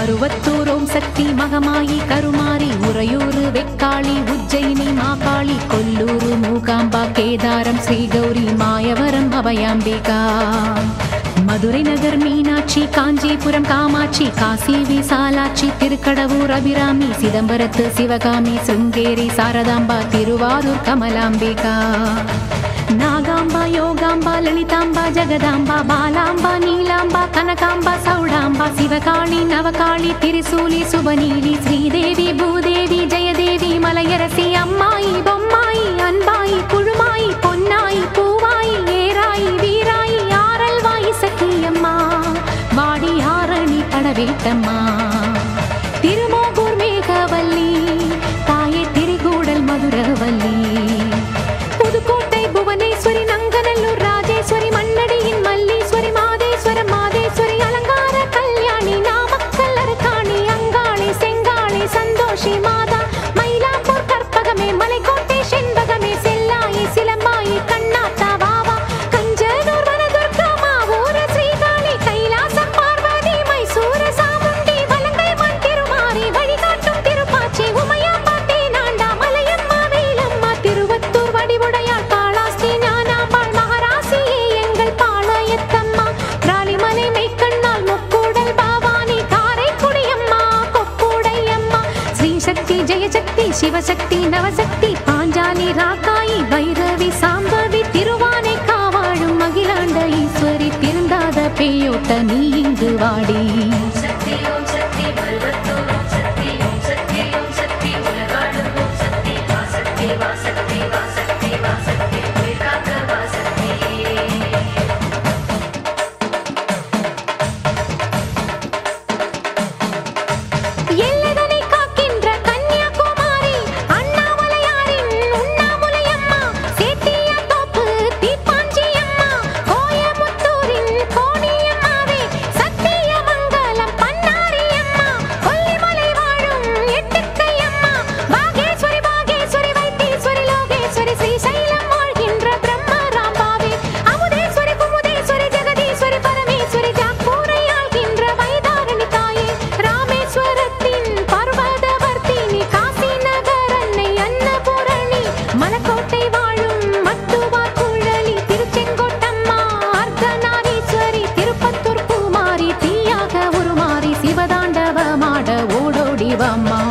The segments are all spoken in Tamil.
மருவத்தூர் ஓம் சக்தி மகமாயி கருமாரி உறையூரு வெக்காளி உஜ்ஜயினி மாகாளி கொல்லூரு மூகாம்பா கேதாரம் ஸ்ரீகௌரி மாயவரம் அபயாம்பிகா மதுரை நகர் மீனாட்சி காஞ்சிபுரம் காமாட்சி காசி விசாலாட்சி திருக்கடவூர் அபிராமி சிதம்பரத்து சிவகாமி சுங்கேரி சாரதாம்பா திருவாரூர் கமலாம்பிகா நாகாம்பா யோகாம்பா லலிதாம்பா ஜகதாம்பா பாலாம்பா நீலாம்பா கனகாம்பா சௌடாம்பா சிவகாளி நவகாளி திரிசூலி சுபநீலி ஸ்ரீதேவி பூதேவி ஜெயதேவி மலையரசி அம்மாயி பொம்மாயி அன்பாயி குழுமாயி பொன்னாயி பூவாயி ஏராயி வீராயி ஆரல்வாயி சக்கியம்மா வாடி ஆரணி படவேட்டம்மா திருமோகூர் மேகவல்லி தாயே திரிகூடல் மதுரவல்லி புதுக்கோட்டை புவனேஸ்வரி நங்கநல்லூர் ராஜேஸ்வரி மண்ணடியின் மல்லீஸ்வரி மாதேஸ்வரம் மாதேஸ்வரி அலங்கார கல்யாணி நாமக்கல் அரக்காணி அங்காளி செங்காளி சந்தோஷி மாதா மயிலாப்பூர் கற்பகமே மலைக்கோட்டை செண்பகமே செல்லாயி சிலம்பாயி கண்ணாத்தா வாவா கஞ்சனூர் வனதுர்கா மாவூர ஸ்ரீகாளி கைலாசம் பார்வதி மைசூர சாமுண்டி வலங்கை மண் திருமாரி வழிகாட்டும் திருப்பாச்சி உமையாம்பா தேனாண்டா மலையம்மா வேலம்மா திருவத்தூர் வடிவுடையாள் காளாஸ்தி ஞானாம்பாள் மகராசியே எங்கள் பாளையத்தம்மா ராலிமலை மெய்க்கண்ணாள் முக்கூடல் பாவானி காரைக்குடியம்மா கொக்கூடையம்மா ஸ்ரீசக்தி ஜெயசக்தி சிவசக்தி நவசக்தி பாஞ்சாலி ராக்காயி பைரவி சாம்பவி திருவானை காவாழும் அகிலாண்ட ஈஸ்வரி திருந்தாத பேயோட்ட நீ இங்கு வாடி எல்லைதனை காக்கின்ற கன்னியாகுமாரி அண்ணாமலையாரின் உண்ணாமுலையம்மா சேத்தியா தோப்பு தீப்பாஞ்சியம்மா கோயமுத்தூரின் கோணியம்மாவே சத்தியமங்கலம் பன்னாரியம்மா கொல்லிமலை வாழும் எட்டுக்கையம்மா பாகேஸ்வரி பாகேஸ்வரி வைத்தீஸ்வரி லோகேஸ்வரி ஸ்ரீசைலம் வாழ்கின்ற பிரம்மராம்பாவே அமுதேஸ்வரி குமுதேஸ்வரி ஜெகதீஸ்வரி பரமேஸ்வரி ஜாக்கூரை ஆள்கின்ற வைதாரணி தாயே ராமேஸ்வரத்தின் பர்வதவர்த்தினி காசி நகர் அன்னை அன்னபூரணி மலக்கோட்டை வாழும் மட்டுவார் குழலி திருச்செங்கோட்டம்மா அர்த்தநாரீஸ்வரி திருப்பத்தூர் பூமாரி தீயாக உருமாறி சிவதாண்டவமாட ஓடோடி வாம்மா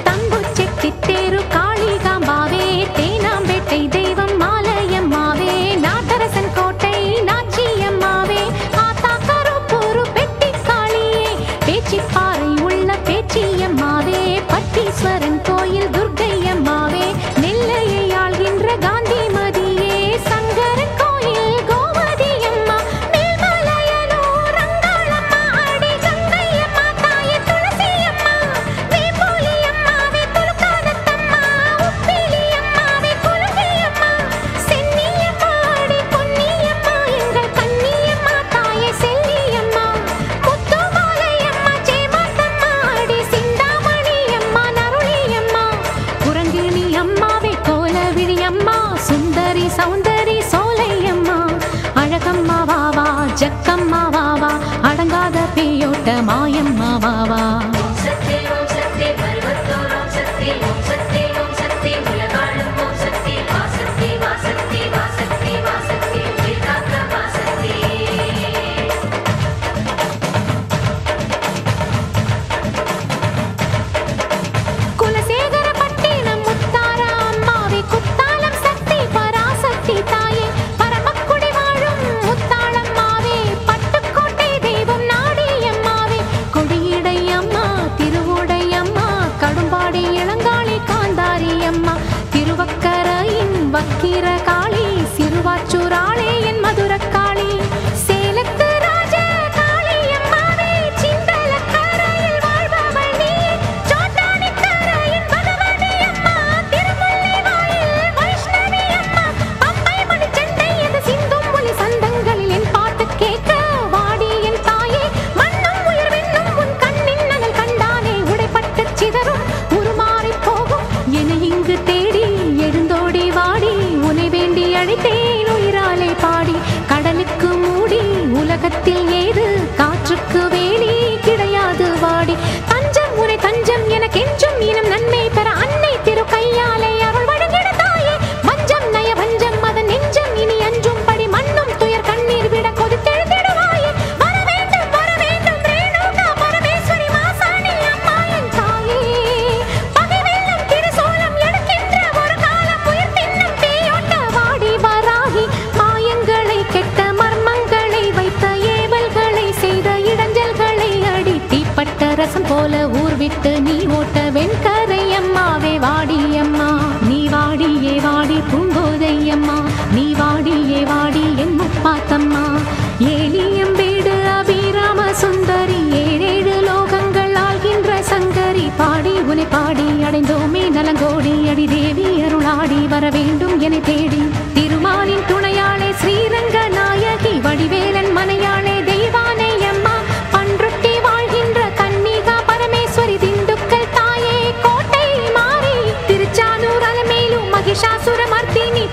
தம்புச்செட்டித்தேரு காளிகாம்பாவே தேனாம்பேட்டை தெய்வம் மாலையம்மாவே நாட்டரசன் கோட்டை நாச்சியம்மாவே ஆத்தாக்கருப்பூரு பெட்டிக்காளியே பேச்சிப்பாறை உள்ள பேச்சியம்மாவே பட்டீஸ்வரன் கோயில் துர்க்கையம்மாவே நெல்லையை ஆள்கின்ற காந்திமதியே சங்கரன் கோயில் கோமதியம்மா மேல்மலையனூர் அங்காளம்மா அடி கங்கையம்மா தாயே துளசியம்மா வேம்பூலியம்மாவே துலுக்கானத்தம்மா உப்பிலியம்மாவே குலுங்கியம்மா சென்னியம்மா அடி பொன்னியம்மா எங்கள் கன்னியம்மா தாயே செல்லியம்மா முத்துமாலையம்மா சேமாத்தம்மா அடி சிந்தாமணியம்மா நருளியம்மா குரங்கிணி அம்மாவே கோலவிழியம்மா சுந்தரி சௌந்தரி சோலையம்மா அழகம்மா வாவா ஜக்கம்மா வாவா அடங்காத பேயோட்ட மாயம்மா வாவா குலசேகரப்பட்டினம் முத்தாரா அம்மாவே குத்தாலம் சக்தி பராசக்தி தாயே பரமக்குடி வாழும் முத்தாளம்மாவே பட்டுக்கோட்டை தெய்வம் நாடியம்மாவே கொடியடை அம்மா திருவுடையம்மா கடும்பாடி இளங்காளி காந்தாரி அம்மா திருவக்கரையின் வக்கிர காளி சிறுவாச்சூராளே என் மதுரக்காளி சேலத்து ராஜ காளியம்மாவே சிந்தலக்கரையில் வாழ்பவள் நீ சோட்டானிக்கரையின் பகவதி அம்மா திருமுல்லை வாயில் வைஷ்ணவி அம்மா பம்பை மணிச்சண்டை எது சிந்தும் மொழி சந்தங்களில் என் பாட்டு கேட்க வாடி என் தாயே மன்ன வெண்கரை அம்மாவே வாடியம்மா. நீ வாடியே வாடி பூங்கோதையம்மா, நீ வாடியே வாடி என் முப்பாத்தம்மா. ஏலியம்பேடு அபிராம சுந்தரி, ஏழேழு லோகங்கள் ஆள்கின்ற சங்கரி. பாடி உனை பாடி அடைந்தோமே நலங்கோடி, அடி தேவி அருளாடி வர வேண்டும் என தேடி. திருமாலின் துணையாளே ஸ்ரீரங்க நாயகி, வடிவேலன் மனையாளே தெய்வானை அம்மா. பன்ருட்டி வாழ்கின்ற கன்னிகா பரமேஸ்வரி, திண்டுக்கல் தாயே கோட்டை மாறி. திருச்சானூர் அலமேலு மகிஷாசுர மர்த்தினி,